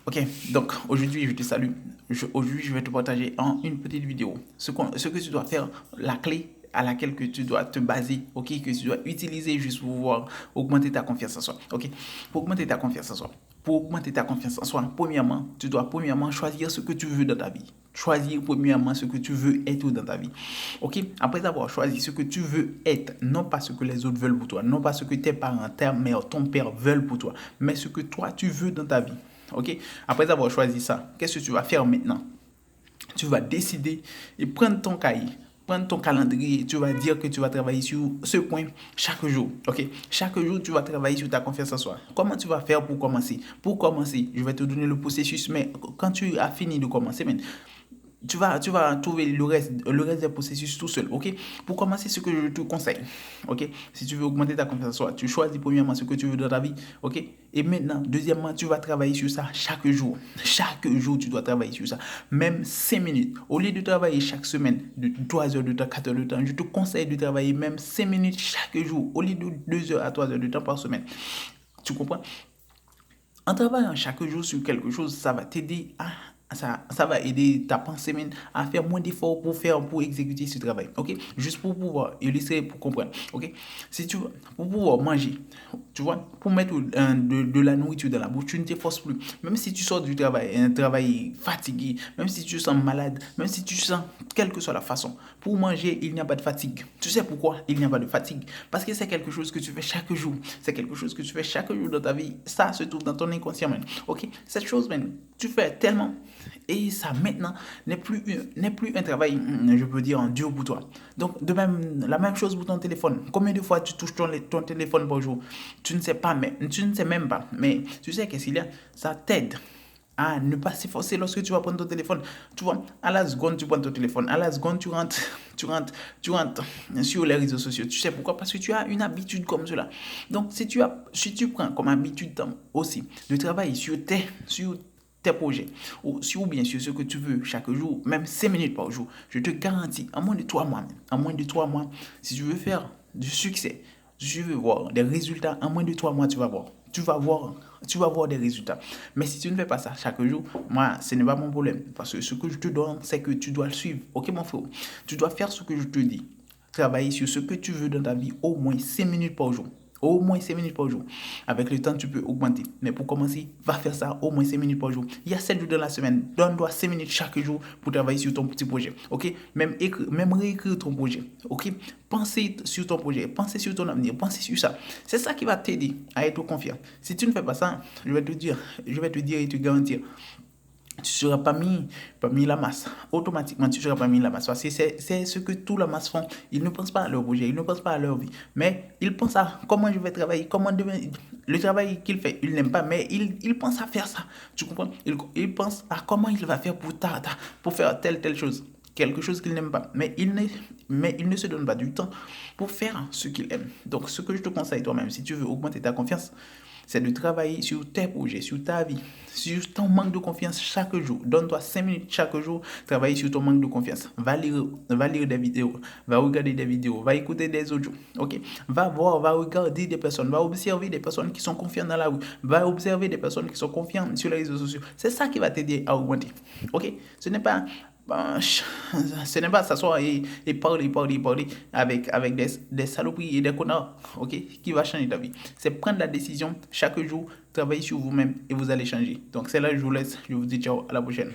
Ok, donc aujourd'hui je te salue. Aujourd'hui je vais te partager en une petite vidéo ce que tu dois faire, la clé à laquelle que tu dois te baser, ok, que tu dois utiliser juste pour pouvoir augmenter ta confiance en soi, ok. Pour augmenter ta confiance en soi, premièrement, tu dois choisir ce que tu veux dans ta vie. Choisir premièrement ce que tu veux être dans ta vie. Ok? Après avoir choisi ce que tu veux être, non pas ce que les autres veulent pour toi, non pas ce que tes parents, ta mère, ton père veulent pour toi, mais ce que toi tu veux dans ta vie. Ok? Après avoir choisi ça, qu'est-ce que tu vas faire maintenant? Tu vas décider et prendre ton cahier, prendre ton calendrier, tu vas dire que tu vas travailler sur ce point chaque jour. Ok? Chaque jour, tu vas travailler sur ta confiance en soi. Comment tu vas faire pour commencer? Pour commencer, je vais te donner le processus, mais quand tu as fini de commencer, tu vas trouver le reste des processus tout seul, ok? Pour commencer, ce que je te conseille, ok? Si tu veux augmenter ta confiance en soi, tu choisis premièrement ce que tu veux dans ta vie, ok? Et maintenant, deuxièmement, tu vas travailler sur ça chaque jour. Chaque jour, tu dois travailler sur ça. Même 5 minutes. Au lieu de travailler chaque semaine de 3 heures de temps, 4 heures de temps, je te conseille de travailler même 5 minutes chaque jour, au lieu de 2 heures à 3 heures de temps par semaine. Tu comprends? En travaillant chaque jour sur quelque chose, ça va t'aider à ça va aider ta pensée même à faire moins d'efforts pour exécuter ce travail. Ok? Juste pour pouvoir illustrer, pour comprendre. Ok? Si tu veux, pour pouvoir manger, tu vois, pour mettre de la nourriture dans la bouche, tu ne t'efforces plus. Même si tu sors du travail, un travail fatigué, même si tu te sens malade, même si tu sens, quelle que soit la façon, pour manger, il n'y a pas de fatigue. Tu sais pourquoi il n'y a pas de fatigue? Parce que c'est quelque chose que tu fais chaque jour. C'est quelque chose que tu fais chaque jour dans ta vie. Ça se trouve dans ton inconscient, man. Ok? Cette chose, man, tu fais tellement. Et ça, maintenant, n'est plus un travail, je peux dire, en dur pour toi. Donc, de même, la même chose pour ton téléphone. Combien de fois tu touches ton téléphone par jour? Tu ne sais pas, mais tu ne sais même pas. Mais tu sais qu'est-ce qu'il y a? Ça t'aide à ne pas s'efforcer lorsque tu vas prendre ton téléphone. Tu vois, à la seconde, tu prends ton téléphone. À la seconde, tu rentres sur les réseaux sociaux. Tu sais pourquoi? Parce que tu as une habitude comme cela. Donc, si tu prends comme habitude aussi de travailler sur tes projets, ou bien sur ce que tu veux chaque jour, même 5 minutes par jour, je te garantis, en moins de 3 mois, si tu veux faire du succès, si tu veux voir des résultats, en moins de 3 mois, tu vas voir des résultats. Mais si tu ne fais pas ça chaque jour, moi, ce n'est pas mon problème. Parce que ce que je te donne, c'est que tu dois le suivre. Ok, mon frère? Tu dois faire ce que je te dis. Travailler sur ce que tu veux dans ta vie au moins 5 minutes par jour. Au moins 5 minutes par jour. Avec le temps, tu peux augmenter. Mais pour commencer, va faire ça au moins 5 minutes par jour. Il y a 7 jours dans la semaine. Donne-toi 5 minutes chaque jour pour travailler sur ton petit projet. Ok? Même réécrire ton projet. Ok? Pensez sur ton projet. Pensez sur ton avenir. Pensez sur ça. C'est ça qui va t'aider à être confiant. Si tu ne fais pas ça, je vais te dire et te garantir, tu ne seras pas mis la masse. Automatiquement, tu ne seras pas mis la masse. Parce que c'est ce que tous la masse font. Ils ne pensent pas à leur projet, ils ne pensent pas à leur vie. Mais ils pensent à comment je vais travailler, le travail qu'il fait, il n'aime pas, mais il pense à faire ça. Tu comprends? Il pense à comment il va faire pour faire telle chose. Quelque chose qu'il n'aime pas. Mais il ne se donne pas du temps pour faire ce qu'il aime. Donc, ce que je te conseille toi-même, si tu veux augmenter ta confiance, c'est de travailler sur tes projets, sur ta vie, sur ton manque de confiance chaque jour. Donne-toi 5 minutes chaque jour, travailler sur ton manque de confiance. Va lire des vidéos, va regarder des vidéos, va écouter des audios, ok? Va voir, va regarder des personnes, va observer des personnes qui sont confiantes dans la rue, va observer des personnes qui sont confiantes sur les réseaux sociaux. C'est ça qui va t'aider à augmenter, ok? Ce n'est pas s'asseoir et parler avec des saloperies et des connards, ok, qui va changer ta vie. C'est prendre la décision chaque jour, travailler sur vous-même et vous allez changer. Donc c'est là que je vous laisse. Je vous dis ciao, à la prochaine.